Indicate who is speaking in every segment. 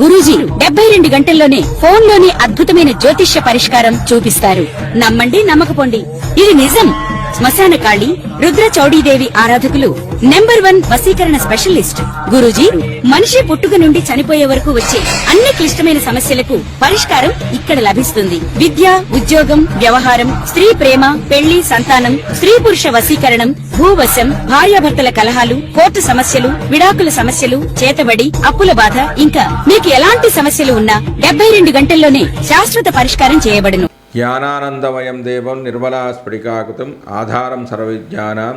Speaker 1: గురూజీ 72 గంటల్లోనే ఫోన్ లోని అద్భుతమైన జ్యోతిష్య పరిష్కారం చూపిస్తారు. నమ్మండి, నమ్మకపోండి, ఇది నిజం. శ్మశాన కాళి రుద్ర చౌడీదేవి ఆరాధకులు నంబర్ 1 వశీకరణ స్పెషలిస్ట్. గురూజీ మనిషి పుట్టుక నుండి చనిపోయే వరకు వచ్చే అన్ని క్లిష్టమైన సమస్యలకు పరిష్కారం ఇక్కడ లభిస్తుంది. విద్య, ఉద్యోగం, వ్యవహారం, స్త్రీ ప్రేమ, పెళ్లి, సంతానం, స్త్రీ పురుష వశీకరణం, భూవశం, భార్యాభర్తల కలహాలు, కోర్టు సమస్యలు, విడాకుల సమస్యలు, చేతబడి, అప్పుల బాధ, ఇంకా మీకు ఎలాంటి సమస్యలు ఉన్నా 72 గంటల్లోనే శాశ్వత పరిష్కారం చేయబడును.
Speaker 2: జ్ఞానానందమయం దేవం నిర్మలా స్ఫటికాకృతం ఆధారం సర్వవిద్యానాం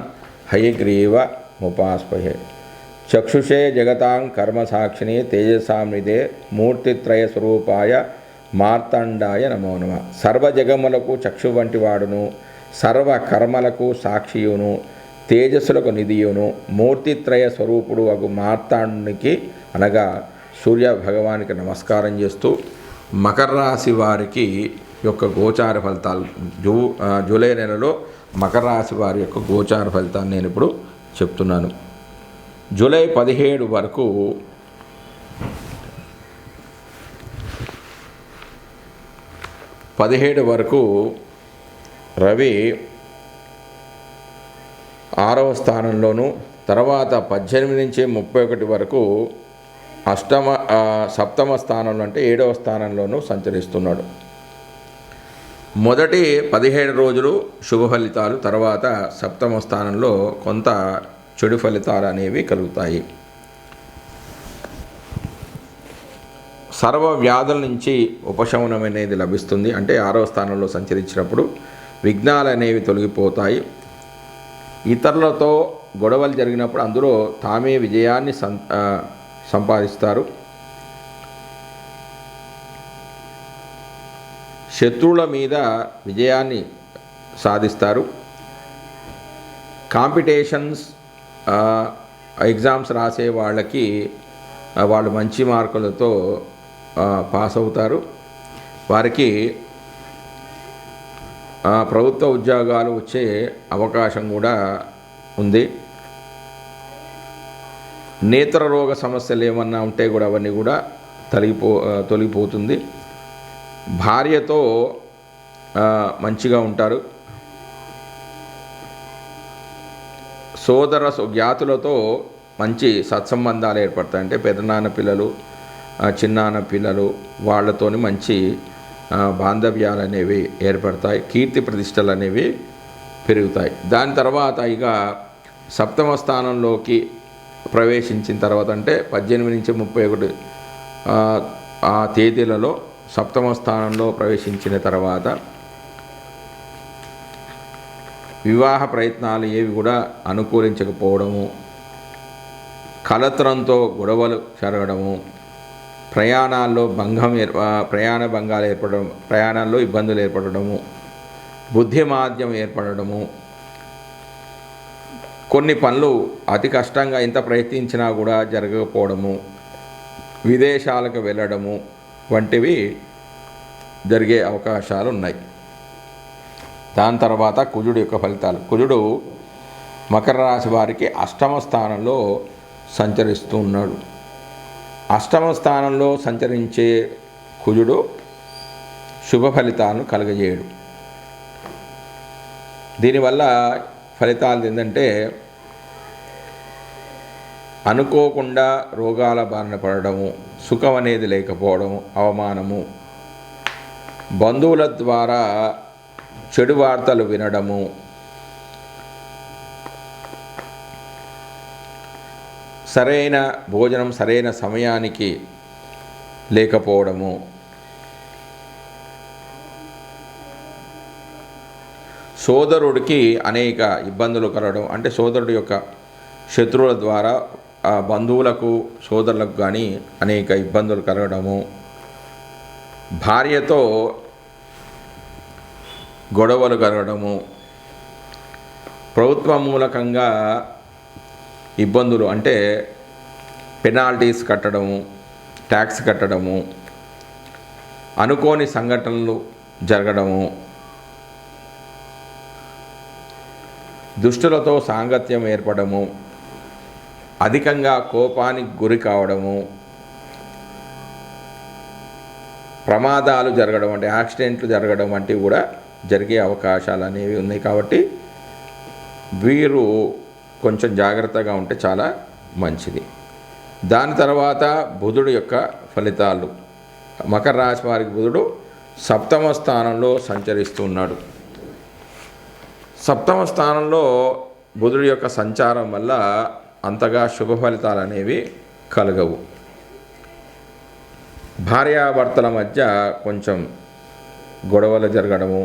Speaker 2: హయగ్రీవ ముపాస్మహే. చక్షుషే జగతాం కర్మసాక్షిణే తేజసామృతే మూర్తిత్రయ స్వరూపాయ మార్తాండాయ నమో నమః. సర్వజగములకు చక్షు వంటి వాడును, సర్వ కర్మలకు సాక్షియును, తేజస్సులకు నిధియును, మూర్తిత్రయ స్వరూపుడు అగు మార్తాండునికి అనగా సూర్య భగవానికి నమస్కారం చేస్తూ మకర రాశి వారికి యొక్క గోచార ఫలితాలు జూలై నెలలో మకర రాశి వారి యొక్క గోచార ఫలితాన్ని నేను ఇప్పుడు చెప్తున్నాను. జూలై 17 వరకు రవి 6వ స్థానంలోను, తర్వాత 18 నుంచి 31 వరకు సప్తమ స్థానంలో అంటే 7వ స్థానంలోనూ సంచరిస్తున్నాడు. మొదటి 17 రోజులు శుభ ఫలితాలు, తర్వాత సప్తమ స్థానంలో కొంత చెడు ఫలితాలు అనేవి కలుగుతాయి. సర్వ వ్యాధుల నుంచి ఉపశమనం అనేది లభిస్తుంది. అంటే 6వ స్థానంలో సంచరించినప్పుడు విఘ్నాలు అనేవి తొలగిపోతాయి. ఇతరులతో గొడవలు జరిగినప్పుడు అందులో తామే విజయాన్ని సంపాదిస్తారు. శత్రువుల మీద విజయాన్ని సాధిస్తారు. కాంపిటీషన్స్ ఎగ్జామ్స్ రాసే వాళ్ళకి వాళ్ళు మంచి మార్కులతో పాస్ అవుతారు. వారికి ప్రభుత్వ ఉద్యోగాలు వచ్చే అవకాశం కూడా ఉంది. నేత్ర రోగ సమస్యలు ఏమన్నా ఉంటే కూడా అవన్నీ కూడా తొలగిపోతుంది. భార్యతో మంచిగా ఉంటారు. సోదర జ్ఞాతులతో మంచి సత్సంబంధాలు ఏర్పడతాయి. అంటే పెదనాన్న పిల్లలు, చిన్నాన్న పిల్లలు వాళ్ళతోని మంచి బాంధవ్యాలు అనేవి ఏర్పడతాయి. కీర్తి ప్రతిష్టలు అనేవి పెరుగుతాయి. దాని తర్వాత ఇక సప్తమ స్థానంలోకి ప్రవేశించిన తర్వాత అంటే 18 నుంచి 31 ఆ తేదీలలో సప్తమ స్థానంలో ప్రవేశించిన తర్వాత వివాహ ప్రయత్నాలు ఏవి కూడా అనుకూలించకపోవడము, కలత్రంతో గొడవలు జరగడము, ప్రయాణ భంగాలు ఏర్పడడం, ప్రయాణాల్లో ఇబ్బందులు ఏర్పడడము, బుద్ధిమాంద్యం ఏర్పడడము, కొన్ని పనులు అతి కష్టంగా ఎంత ప్రయత్నించినా కూడా జరగకపోవడము, విదేశాలకు వెళ్ళడము వంటివి జరిగే అవకాశాలు ఉన్నాయి. దాని తర్వాత కుజుడు యొక్క ఫలితాలు. కుజుడు మకర రాశి వారికి 8వ స్థానంలో సంచరిస్తూ ఉన్నాడు. 8వ స్థానంలో సంచరించే కుజుడు శుభ ఫలితాలను కలుగజేయడు. దీనివల్ల ఫలితాలు ఏంటంటే అనుకోకుండా రోగాల బారిన పడడము, సుఖం అనేది లేకపోవడము, అవమానము, బంధువుల ద్వారా చెడు వార్తలు వినడము, సరైన భోజనం సరైన సమయానికి లేకపోవడము, సోదరుడికి అనేక ఇబ్బందులు కలగడం, అంటే సోదరుడి యొక్క శత్రువుల ద్వారా బంధువులకు సోదరులకు కానీ అనేక ఇబ్బందులు కలగడము, భార్యతో గొడవలు కలగడము, ప్రభుత్వ మూలకంగా ఇబ్బందులు అంటే పెనాల్టీస్ కట్టడము, ట్యాక్స్ కట్టడము, అనుకోని సంఘటనలు జరగడము, దుష్టులతో సాంగత్యం ఏర్పడము, అధికంగా కోపానికి గురి కావడము, ప్రమాదాలు జరగడం అంటే యాక్సిడెంట్లు జరగడం వంటివి కూడా జరిగే అవకాశాలు అనేవి ఉన్నాయి. కాబట్టి వీరు కొంచెం జాగ్రత్తగా ఉంటే చాలా మంచిది. దాని తర్వాత బుధుడు యొక్క ఫలితాలు. మకర రాశి వారికి బుధుడు 7వ స్థానంలో సంచరిస్తున్నాడు. 7వ స్థానంలో బుధుడి యొక్క సంచారం వల్ల అంతగా శుభ ఫలితాలు అనేవి కలగవు. భార్యాభర్తల మధ్య కొంచెం గొడవలు జరగడము,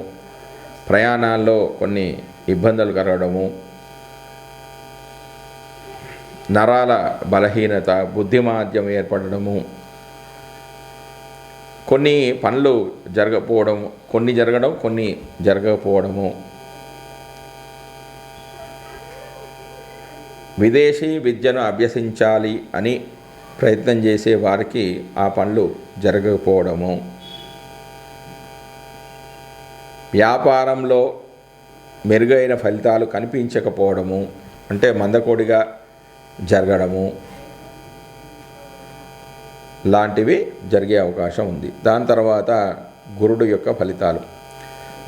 Speaker 2: ప్రయాణాల్లో కొన్ని ఇబ్బందులు కలగడము, నరాల బలహీనత, బుద్ధిమాంద్యం ఏర్పడము, కొన్ని పనులు జరగకపోవడం, కొన్ని జరగడం, కొన్ని జరగకపోవడము, విదేశీ విద్యను అభ్యసించాలి అని ప్రయత్నం చేసే వారికి ఆ పనులు జరగకపోవడము, వ్యాపారంలో మెరుగైన ఫలితాలు కనిపించకపోవడము, అంటే మందకోడిగా జరగడము లాంటివి జరిగే అవకాశం ఉంది. దాని తర్వాత గురుడు యొక్క ఫలితాలు.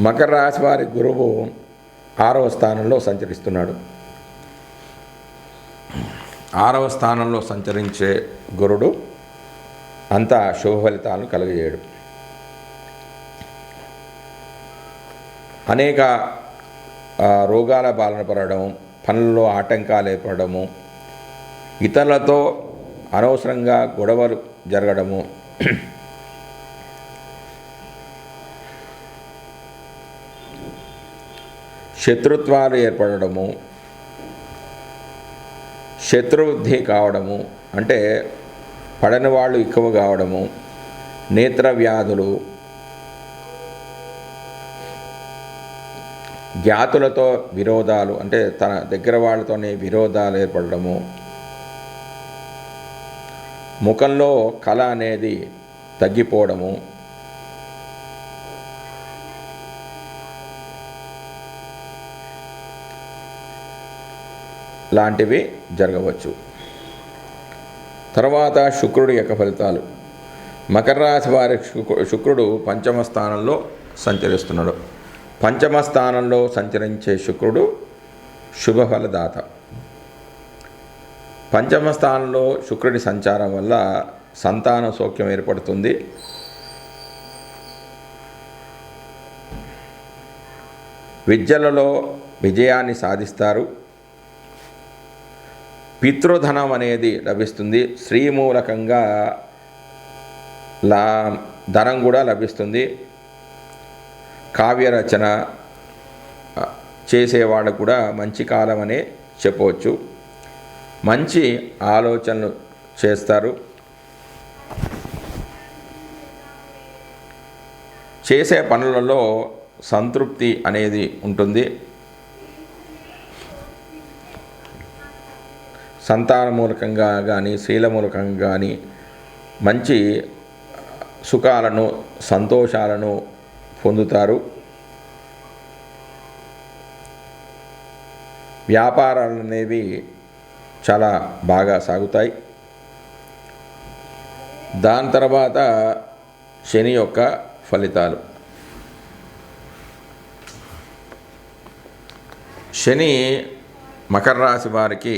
Speaker 2: మకర రాశి వారి గురువు 6వ స్థానంలో సంచరిస్తున్నాడు. 6వ స్థానంలో సంచరించే గురుడు అంత శుభ ఫలితాలను కలుగజేయడు. అనేక రోగాల బారిన పడడం, పనుల్లో ఆటంకాలు ఏర్పడము, ఇతరులతో అనవసరంగా గొడవలు జరగడము, శత్రుత్వాలు ఏర్పడము, శత్రువృద్ధి కావడము, అంటే పడని వాళ్ళు ఎక్కువ కావడము, నేత్ర వ్యాధులు, జ్ఞాతులతో విరోధాలు, అంటే తన దగ్గర వాళ్ళతోనే విరోధాలు ఏర్పడము, ముఖంలో కళ అనేది తగ్గిపోవడము, లాంటివి జరగవచ్చు. తర్వాత శుక్రుడి యొక్క ఫలితాలు. మకర రాశి వారి శుక్రుడు 5వ స్థానంలో సంచరిస్తున్నాడు. 5వ స్థానంలో సంచరించే శుక్రుడు శుభఫలదాత. 5వ స్థానంలో శుక్రుడి సంచారం వల్ల సంతాన సౌఖ్యం ఏర్పడుతుంది. విద్యలలో విజయాన్ని సాధిస్తారు. పితృధనం అనేది లభిస్తుంది. స్త్రీ మూలకంగా ధనం కూడా లభిస్తుంది. కావ్య రచన చేసేవాళ్ళకు కూడా మంచి కాలం అనే చెప్పవచ్చు. మంచి ఆలోచనలు చేస్తారు. చేసే పనులలో సంతృప్తి అనేది ఉంటుంది. సంతాన మూలకంగా కానీ స్త్రీల మూలకంగా కానీ మంచి సుఖాలను సంతోషాలను పొందుతారు. వ్యాపారాలు అనేవి చాలా బాగా సాగుతాయి. దాని తర్వాత శని యొక్క ఫలితాలు. శని మకర రాశి వారికి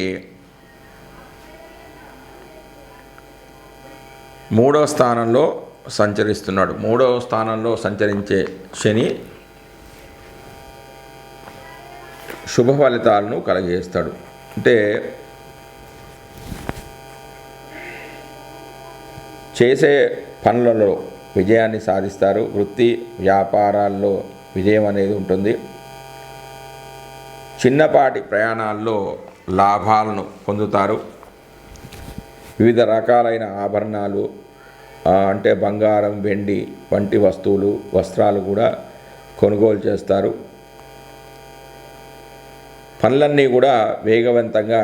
Speaker 2: 3వ స్థానంలో సంచరిస్తున్నాడు. 3వ స్థానంలో సంచరించే శని శుభ ఫలితాలను కలగజేస్తాడు. అంటే చేసే పనులలో విజయాన్ని సాధిస్తారు. వృత్తి వ్యాపారాల్లో విజయం అనేది ఉంటుంది. చిన్నపాటి ప్రయాణాల్లో లాభాలను పొందుతారు. వివిధ రకాలైన ఆభరణాలు, అంటే బంగారం, వెండి వంటి వస్తువులు, వస్త్రాలు కూడా కొనుగోలు చేస్తారు. పనులన్నీ కూడా వేగవంతంగా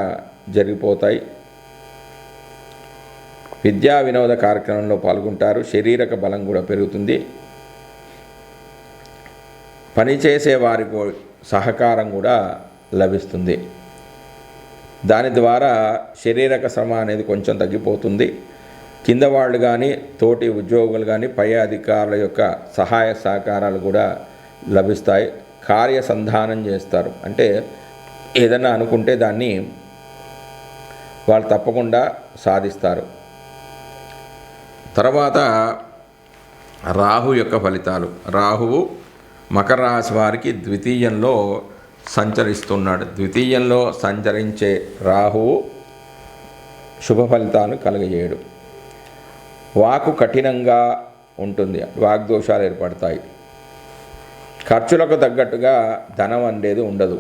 Speaker 2: జరిగిపోతాయి. విద్యా వినోద కార్యక్రమంలో పాల్గొంటారు. శారీరక బలం కూడా పెరుగుతుంది. పనిచేసే వారికి సహకారం కూడా లభిస్తుంది. దాని ద్వారా శారీరక శ్రమ అనేది కొంచెం తగ్గిపోతుంది. కింద వాళ్ళు కానీ తోటి ఉద్యోగులు కానీ పై అధికారుల యొక్క సహాయ సహకారాలు కూడా లభిస్తాయి. కార్యసంధానం చేస్తారు, అంటే ఏదైనా అనుకుంటే దాన్ని వాళ్ళు తప్పకుండా సాధిస్తారు. తర్వాత రాహు యొక్క ఫలితాలు. రాహువు మకర రాశి వారికి ద్వితీయంలో సంచరిస్తున్నాడు. ద్వితీయంలో సంచరించే రాహువు శుభ ఫలితాలను కలుగజేయడు. వాకు కఠినంగా ఉంటుంది, వాగ్దోషాలు ఏర్పడతాయి. ఖర్చులకు తగ్గట్టుగా ధనం అనేది ఉండదు.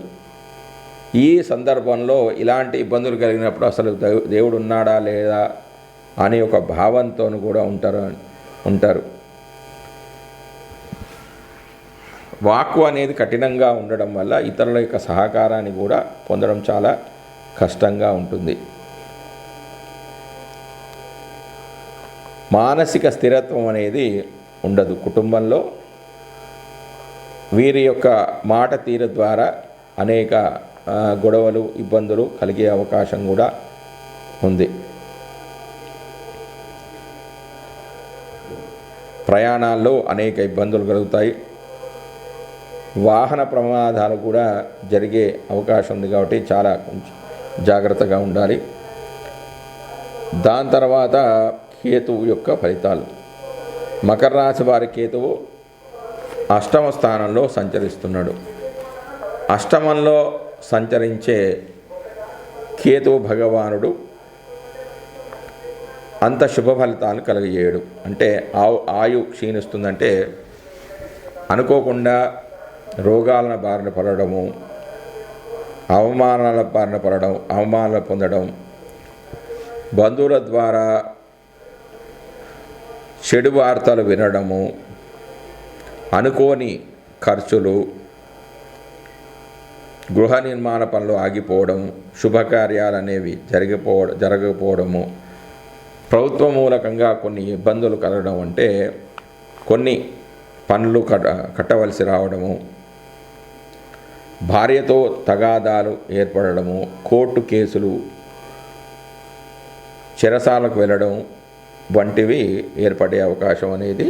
Speaker 2: ఈ సందర్భంలో ఇలాంటి ఇబ్బందులు కలిగినప్పుడు అసలు దేవుడు ఉన్నాడా లేదా అనే ఒక భావంతో కూడా ఉంటారు. వాక్కు అనేది కఠినంగా ఉండడం వల్ల ఇతరుల యొక్క సహకారాన్ని కూడా పొందడం చాలా కష్టంగా ఉంటుంది. మానసిక స్థిరత్వం అనేది ఉండదు. కుటుంబంలో వీరి యొక్క మాట తీరు ద్వారా అనేక గొడవలు, ఇబ్బందులు కలిగే అవకాశం కూడా ఉంది. ప్రయాణాల్లో అనేక ఇబ్బందులు కలుగుతాయి. వాహన ప్రమాదాలు కూడా జరిగే అవకాశం ఉంది కాబట్టి చాలా కొంచెం జాగ్రత్తగా ఉండాలి. దాని తర్వాత కేతువు యొక్క ఫలితాలు. మకర రాశి వారి కేతువు అష్టమ స్థానంలో సంచరిస్తున్నాడు. అష్టమంలో సంచరించే కేతువు భగవానుడు అంత శుభ ఫలితాలు కలుగజేయడు. అంటే ఆయు క్షీణిస్తుందంటే అనుకోకుండా రోగాలను బారిన పడడము, అవమానాల బారిన పడడం, అవమానాలు పొందడం, బంధువుల ద్వారా చెడు వార్తలు వినడము, అనుకోని ఖర్చులు, గృహ నిర్మాణ పనులు ఆగిపోవడం, శుభకార్యాలు అనేవి జరగకపోవడము, ప్రభుత్వ మూలకంగా కొన్ని ఇబ్బందులు కలగడం, అంటే కొన్ని పనులు కట్టవలసి రావడము, భార్యతో తగాదాలు ఏర్పడము, కోర్టు కేసులు, చెరసాలకు వెళ్ళడం వంటివి ఏర్పడే అవకాశం అనేది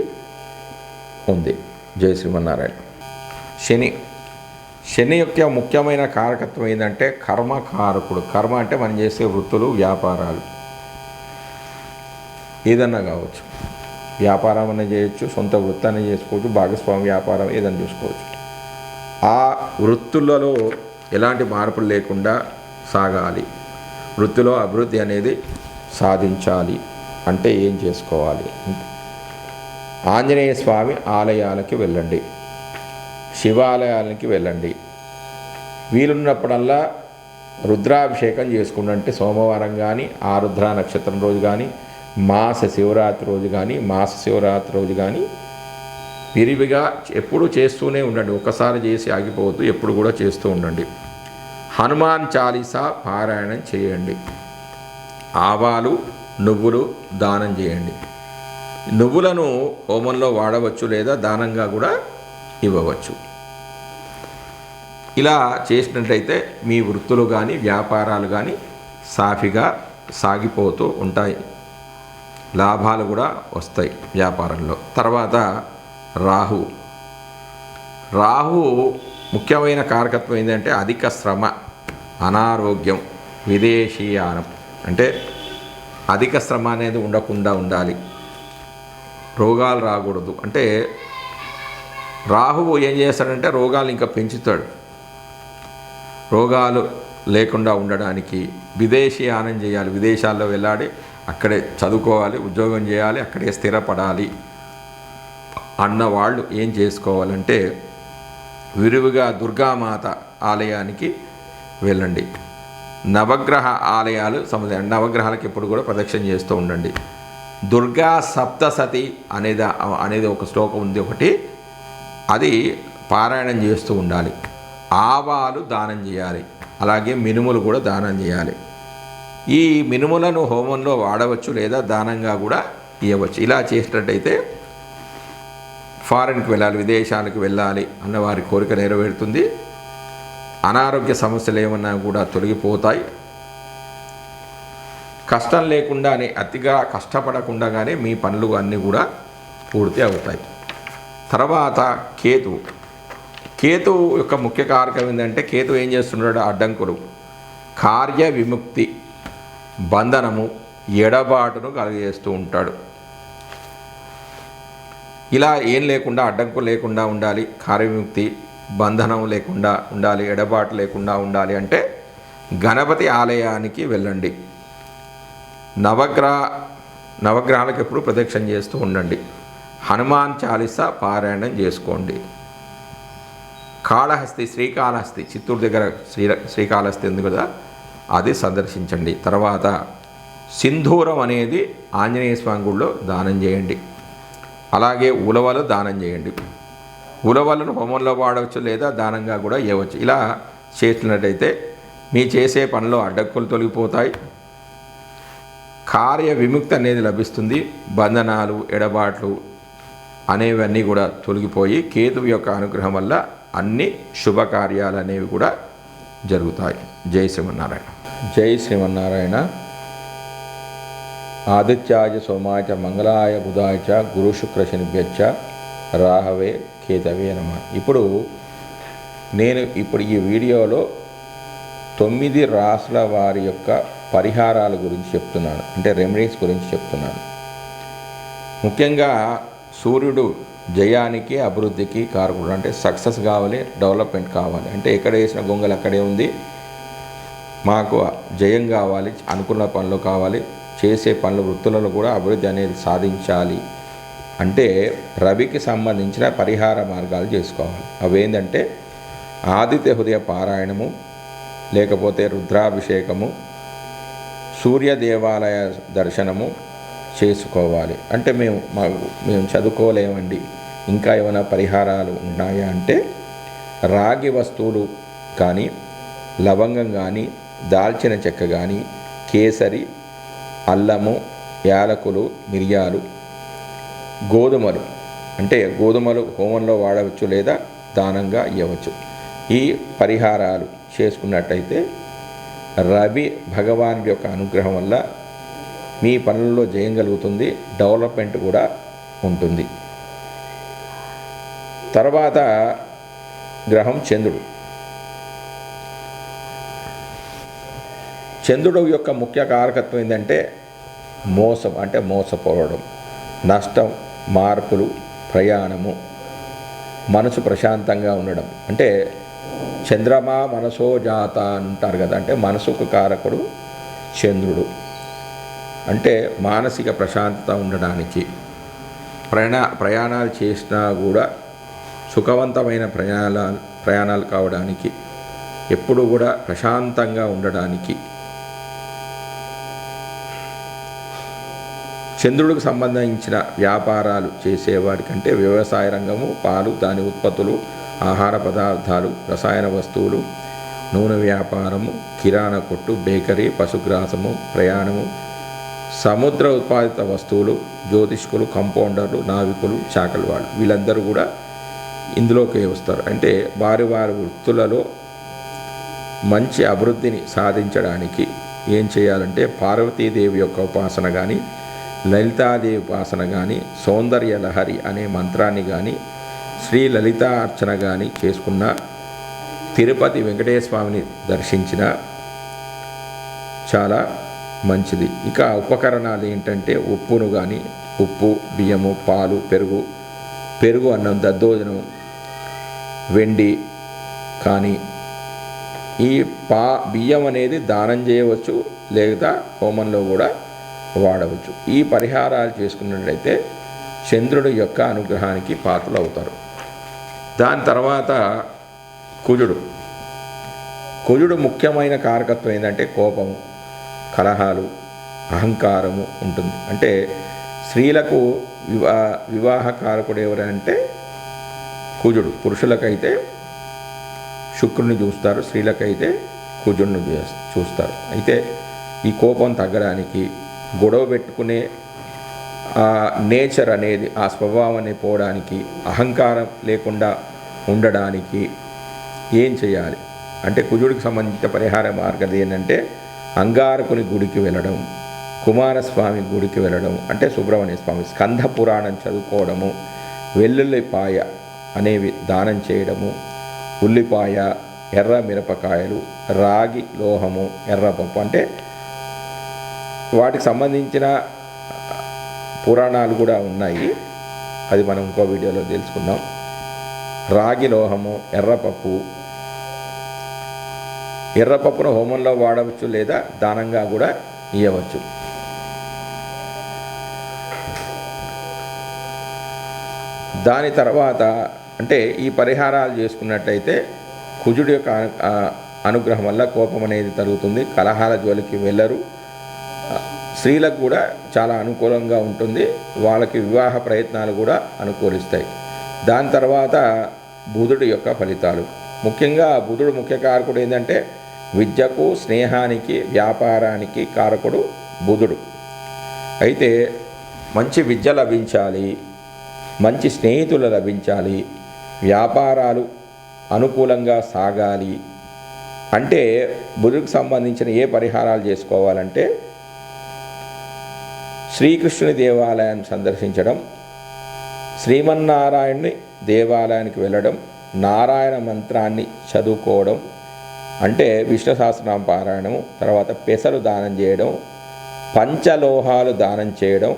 Speaker 2: ఉంది. జై శ్రీమన్నారాయణ. శని యొక్క ముఖ్యమైన కారకత్వం ఏంటంటే కర్మకారకుడు. కర్మ అంటే మనం చేసే వృత్తులు, వ్యాపారాలు ఏదన్నా కావచ్చు. వ్యాపారం అనేది చేయొచ్చు, సొంత వృత్తాన్ని చేసుకోవచ్చు, భాగస్వామి వ్యాపారం ఏదైనా చూసుకోవచ్చు. ఆ వృత్తులలో ఎలాంటి మార్పులు లేకుండా సాగాలి. వృత్తిలో అభివృద్ధి అనేది సాధించాలి అంటే ఏం చేసుకోవాలి? ఆంజనేయ స్వామి ఆలయాలకి వెళ్ళండి, శివాలయాలకి వెళ్ళండి. వీలున్నప్పుడల్లా రుద్రాభిషేకం చేసుకుంటే సోమవారం కానీ, ఆరుద్ర నక్షత్రం రోజు కానీ, మాస శివరాత్రి రోజు కానీ విరివిగా ఎప్పుడు చేస్తూనే ఉండండి. ఒకసారి చేసి ఆగిపోవద్దు, ఎప్పుడు కూడా చేస్తూ ఉండండి. హనుమాన్ చాలీసా పారాయణం చేయండి. ఆవాలు, నువ్వులు దానం చేయండి. నువ్వులను హోమంలో వాడవచ్చు లేదా దానంగా కూడా ఇవ్వవచ్చు. ఇలా చేసినట్లయితే మీ వృత్తులు కానీ వ్యాపారాలు కానీ సాఫీగా సాగిపోతూ ఉంటాయి. లాభాలు కూడా వస్తాయి వ్యాపారంలో. తర్వాత రాహు ముఖ్యమైన కారకత్వం ఏంటంటే అధిక శ్రమ, అనారోగ్యం, విదేశీయానం. అంటే అధిక శ్రమ అనేది ఉండకుండా ఉండాలి, రోగాలు రాకూడదు. అంటే రాహువు ఏం చేస్తాడంటే రోగాలు ఇంకా పెంచుతాడు. రోగాలు లేకుండా ఉండడానికి విదేశీయానం చేయాలి. విదేశాల్లో వెళ్ళాలి, అక్కడే చదువుకోవాలి, ఉద్యోగం చేయాలి, అక్కడే స్థిరపడాలి అన్నవాళ్ళు ఏం చేసుకోవాలంటే విరివిగా దుర్గామాత ఆలయానికి వెళ్ళండి. నవగ్రహ ఆలయాలు నవగ్రహాలకు ఎప్పుడు కూడా ప్రదక్షిణ చేస్తూ ఉండండి. దుర్గా సప్తసతి అనేది ఒక శ్లోకం ఉంది ఒకటి, అది పారాయణం చేస్తూ ఉండాలి. ఆవాలు దానం చేయాలి, అలాగే మినుములు కూడా దానం చేయాలి. ఈ మినుములను హోమంలో వాడవచ్చు లేదా దానంగా కూడా ఇవ్వచ్చు. ఇలా చేసినట్టయితే ఫారెన్కి వెళ్ళాలి, విదేశాలకు వెళ్ళాలి అన్న వారి కోరిక నెరవేరుతుంది. అనారోగ్య సమస్యలు ఏమన్నా కూడా తొలగిపోతాయి. కష్టం లేకుండానే, అతిగా కష్టపడకుండానే మీ పనులు అన్నీ కూడా పూర్తి అవుతాయి. తర్వాత కేతు యొక్క ముఖ్య కారకం ఏంటంటే, కేతు ఏం చేస్తున్నాడు? అడ్డంకులు, కార్య విముక్తి, బంధనము, ఎడబాటును కలుగజేస్తూ ఉంటాడు. ఇలా ఏం లేకుండా, అడ్డంకులు లేకుండా ఉండాలి, కార్యవిముక్తి, బంధనం లేకుండా ఉండాలి, ఎడబాటు లేకుండా ఉండాలి అంటే గణపతి ఆలయానికి వెళ్ళండి. నవగ్రహాలకు ఎప్పుడు ప్రదక్షిణ చేస్తూ ఉండండి. హనుమాన్ చాలీసా పారాయణం చేసుకోండి. కాళహస్తి, శ్రీకాళహస్తి, చిత్తూరు దగ్గర శ్రీకాళహస్తి ఉంది కదా, అది సందర్శించండి. తర్వాత సింధూరం అనేది ఆంజనేయ స్వామి గుడిలో దానం చేయండి. అలాగే ఉలవలు దానం చేయండి. ఉలవలను హోమంలో వాడవచ్చు, లేదా దానంగా కూడా ఇవ్వచ్చు. ఇలా చేసినట్టయితే మీ చేసే పనిలో అడ్డంకులు తొలగిపోతాయి, కార్య విముక్తి అనేది లభిస్తుంది, బంధనాలు, ఎడబాట్లు అనేవన్నీ కూడా తొలగిపోయి కేతువు యొక్క అనుగ్రహం వల్ల అన్ని శుభకార్యాలు అనేవి కూడా జరుగుతాయి. జై శ్రీమన్నారాయణ. జై శ్రీమన్నారాయణ. ఆదిత్యాయ సోమాయ మంగళాయ బుధాయ చ గురు శుక్ర శనిభ్యచ్చ రాహవే కేతవే నమః. నేను ఈ వీడియోలో 9 రాసుల వారి యొక్క పరిహారాల గురించి చెప్తున్నాను, అంటే రెమెడీస్ గురించి చెప్తున్నాను. ముఖ్యంగా సూర్యుడు జయానికి, అభివృద్ధికి కారకుడు. అంటే సక్సెస్ కావాలి, డెవలప్మెంట్ కావాలి. అంటే ఎక్కడ వేసిన గొంగలు అక్కడే ఉంది. మాకు జయం కావాలి, అనుకున్న పనులు కావాలి, చేసే పనుల వృత్తులలో కూడా అభివృద్ధి అనేది సాధించాలి అంటే రవికి సంబంధించిన పరిహార మార్గాలు చేసుకోవాలి. అవేంటంటే ఆదిత్య హృదయ పారాయణము, లేకపోతే రుద్రాభిషేకము, సూర్య దేవాలయ దర్శనము చేసుకోవాలి. అంటే మేము చదువుకోలేమండి, ఇంకా ఏమైనా పరిహారాలు ఉన్నాయా అంటే రాగి వస్తువులు కానీ, లవంగం కానీ, దాల్చిన చెక్క కానీ, కేసరి, అల్లము, యాలకులు, మిరియాలు, గోధుమలు, అంటే గోధుమలు హోమంలో వాడవచ్చు లేదా దానంగా ఇవ్వచ్చు. ఈ పరిహారాలు చేసుకున్నట్టయితే రవి భగవానుడి యొక్క అనుగ్రహం వల్ల మీ పనుల్లో జయం కలుగుతుంది, డెవలప్మెంట్ కూడా ఉంటుంది. తర్వాత గ్రహం చంద్రుడు. చంద్రుడు యొక్క ముఖ్య కారకత్వం ఏంటంటే మోసం, అంటే మోసపోవడం, నష్టం, మార్పులు, ప్రయాణము, మనసు ప్రశాంతంగా ఉండడం. అంటే చంద్రమా మనసో జాత అంటారు కదా, అంటే మనసుకు కారకుడు చంద్రుడు. అంటే మానసిక ప్రశాంతత ఉండడానికి, ప్రయాణాలు చేసినా కూడా సుఖవంతమైన ప్రయాణాలు కావడానికి, ఎప్పుడు కూడా ప్రశాంతంగా ఉండడానికి చంద్రుడికి సంబంధించిన వ్యాపారాలు చేసేవాడికంటే వ్యవసాయ రంగము, పాలు, దాని ఉత్పత్తులు, ఆహార పదార్థాలు, రసాయన వస్తువులు, నూనె వ్యాపారము, కిరాణా కొట్టు, బేకరీ, పశుగ్రాసము, ప్రయాణము, సముద్ర ఉత్పాదిత వస్తువులు, జ్యోతిష్కులు, కంపౌండర్లు, నావికులు, చాకలి వాళ్ళు, వీళ్ళందరూ కూడా ఇందులోకి వస్తారు. అంటే వారి వృత్తులలో మంచి అభివృద్ధిని సాధించడానికి ఏం చేయాలంటే పార్వతీదేవి యొక్క ఉపాసన కానీ, లలితాదేవి ఉపాసన కానీ, సౌందర్య లహరి అనే మంత్రాన్ని కానీ, శ్రీ లలితా అర్చన కానీ చేసుకున్న, తిరుపతి వెంకటేశ్వర స్వామిని దర్శించిన చాలా మంచిది. ఇక ఉపకరణాలు ఏంటంటే ఉప్పును కానీ, ఉప్పు, బియ్యము, పాలు, పెరుగు అన్నం, దద్దోజనం, వెండి కానీ, ఈ బియ్యం అనేది దానం చేయవచ్చు లేదా హోమంలో కూడా వాడవచ్చు. ఈ పరిహారాలు చేసుకున్నట్లయితే చంద్రుడి యొక్క అనుగ్రహానికి పాత్రలు అవుతారు. దాని తర్వాత కుజుడు ముఖ్యమైన కారకత్వం ఏంటంటే కోపము, కలహాలు, అహంకారము ఉంటుంది. అంటే స్త్రీలకు వివాహ కారకుడు ఎవరంటే కుజుడు. పురుషులకైతే శుక్రుని చూస్తారు, స్త్రీలకైతే కుజుడిని చూస్తారు. అయితే ఈ కోపం తగ్గడానికి, గొడవ పెట్టుకునే నేచర్ అనేది, ఆ స్వభావం అనేది పోవడానికి, అహంకారం లేకుండా ఉండడానికి ఏం చేయాలి అంటే కుజుడికి సంబంధించిన పరిహార మార్గం ఏంటంటే అంగారకుని గుడికి వెళ్ళడం, కుమారస్వామి గుడికి వెళ్ళడం అంటే సుబ్రహ్మణ్య స్వామి, స్కంద పురాణం చదువుకోవడము, వెల్లుల్లిపాయ అనేవి దానం చేయడము, ఉల్లిపాయ, ఎర్ర మిరపకాయలు, రాగి లోహము, ఎర్రపప్పు, అంటే వాటికి సంబంధించిన పురాణాలు కూడా ఉన్నాయి, అది మనం ఇంకో వీడియోలో తెలుసుకుందాం. రాగి లోహము, ఎర్రపప్పును హోమంలో వాడవచ్చు లేదా దానంగా కూడా ఇవ్వవచ్చు. దాని తర్వాత అంటే ఈ పరిహారాలు చేసుకున్నట్టయితే కుజుడి యొక్క అనుగ్రహం వల్ల కోపం అనేది తరుగుతుంది, కలహాల జోలికి వెళ్ళరు, స్త్రీలకు కూడా చాలా అనుకూలంగా ఉంటుంది, వాళ్ళకి వివాహ ప్రయత్నాలు కూడా అనుకూలిస్తాయి. దాని తర్వాత బుధుడి యొక్క ఫలితాలు, ముఖ్యంగా బుధుడు ముఖ్య కారకుడు ఏంటంటే విద్యకు, స్నేహానికి, వ్యాపారానికి కారకుడు బుధుడు. అయితే మంచి విద్య లభించాలి, మంచి స్నేహితులు లభించాలి, వ్యాపారాలు అనుకూలంగా సాగాలి అంటే బుధుడికి సంబంధించిన ఏ పరిహారాలు చేసుకోవాలంటే శ్రీకృష్ణుని దేవాలయాన్ని సందర్శించడం, శ్రీమన్నారాయణుని దేవాలయానికి వెళ్ళడం, నారాయణ మంత్రాన్ని చదువుకోవడం అంటే విష్ణు సహస్రనామ పారాయణము, తర్వాత పెసలు దానం చేయడం, పంచలోహాలు దానం చేయడం.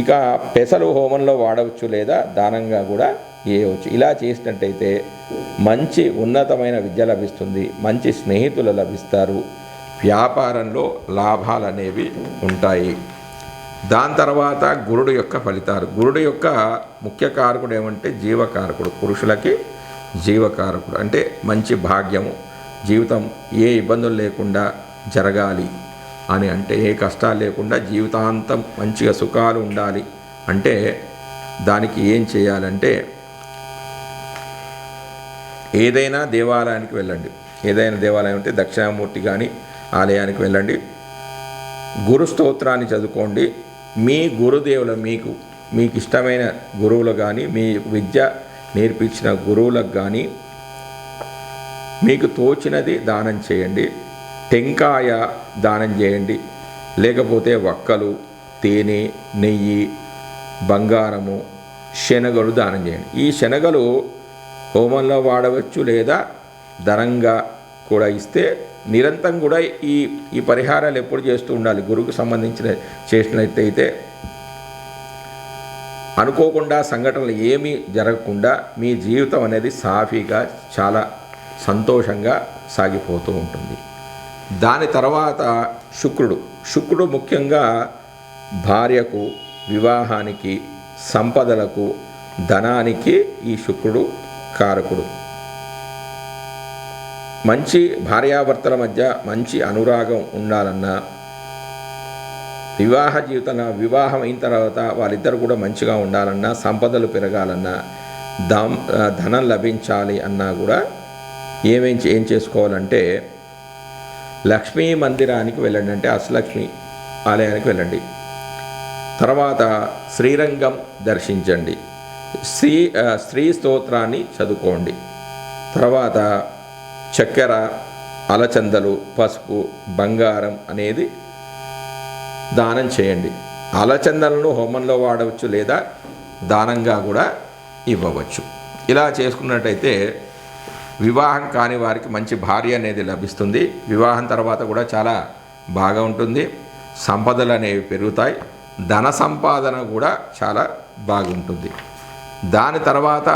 Speaker 2: ఇక పెసలు హోమంలో వాడవచ్చు లేదా దానంగా కూడా చేయవచ్చు. ఇలా చేసినట్టయితే మంచి ఉన్నతమైన విద్య లభిస్తుంది, మంచి స్నేహితులు లభిస్తారు, వ్యాపారంలో లాభాలు అనేవి ఉంటాయి. దాని తర్వాత గురుడు యొక్క ఫలితాలు, గురుడు యొక్క ముఖ్య కారకుడు ఏమంటే జీవకారకుడు, పురుషులకి జీవకారకుడు అంటే మంచి భాగ్యము, జీవితం ఏ ఇబ్బందులు లేకుండా జరగాలి అని అంటే ఏ కష్టాలు లేకుండా జీవితాంతం మంచిగా సుఖాలు ఉండాలి అంటే దానికి ఏం చేయాలంటే ఏదైనా దేవాలయానికి వెళ్ళండి, ఏదైనా దేవాలయం అంటే దక్షిణామూర్తి కానీ ఆలయానికి వెళ్ళండి, గురు స్తోత్రాన్ని చదువుకోండి, మీ గురుదేవులు మీకు ఇష్టమైన గురువులు కానీ మీ విద్య నేర్పించిన గురువులకు కానీ మీకు తోచినది దానం చేయండి. టెంకాయ దానం చేయండి, లేకపోతే వక్కలు, తేనె, నెయ్యి, బంగారము, శనగలు దానం చేయండి. ఈ శనగలు హోమంలో వాడవచ్చు లేదా ధనంగా కూడా ఇస్తే నిరంతరం కూడా ఈ పరిహారాలు ఎప్పుడు చేస్తూ ఉండాలి. గురువుకు సంబంధించిన చేసినట్టయితే అనుకోకుండా సంఘటనలు ఏమీ జరగకుండా మీ జీవితం అనేది సాఫీగా చాలా సంతోషంగా సాగిపోతూ ఉంటుంది. దాని తర్వాత శుక్రుడు ముఖ్యంగా భార్యకు, వివాహానికి, సంపదలకు, ధనానికి ఈ శుక్రుడు కారకుడు. మంచి భార్యాభర్తల మధ్య మంచి అనురాగం ఉండాలన్నా, వివాహం అయిన తర్వాత వాళ్ళిద్దరు కూడా మంచిగా ఉండాలన్నా, సంపదలు పెరగాలన్నా, ధనం లభించాలి అన్నా కూడా ఏం చేసుకోవాలంటే లక్ష్మీ మందిరానికి వెళ్ళండి, అంటే అష్టలక్ష్మి ఆలయానికి వెళ్ళండి. తర్వాత శ్రీరంగం దర్శించండి, శ్రీ స్తోత్రాన్ని చదువుకోండి. తర్వాత చక్కెర, అలచందలు, పసుపు, బంగారం అనేది దానం చేయండి. అలచందలను హోమంలో వాడవచ్చు లేదా దానంగా కూడా ఇవ్వవచ్చు. ఇలా చేసుకున్నట్టయితే వివాహం కాని వారికి మంచి భార్య అనేది లభిస్తుంది. వివాహం తర్వాత కూడా చాలా బాగా ఉంటుంది, సంపదలు అనేవి పెరుగుతాయి, ధన సంపాదన కూడా చాలా బాగుంటుంది. దాని తర్వాత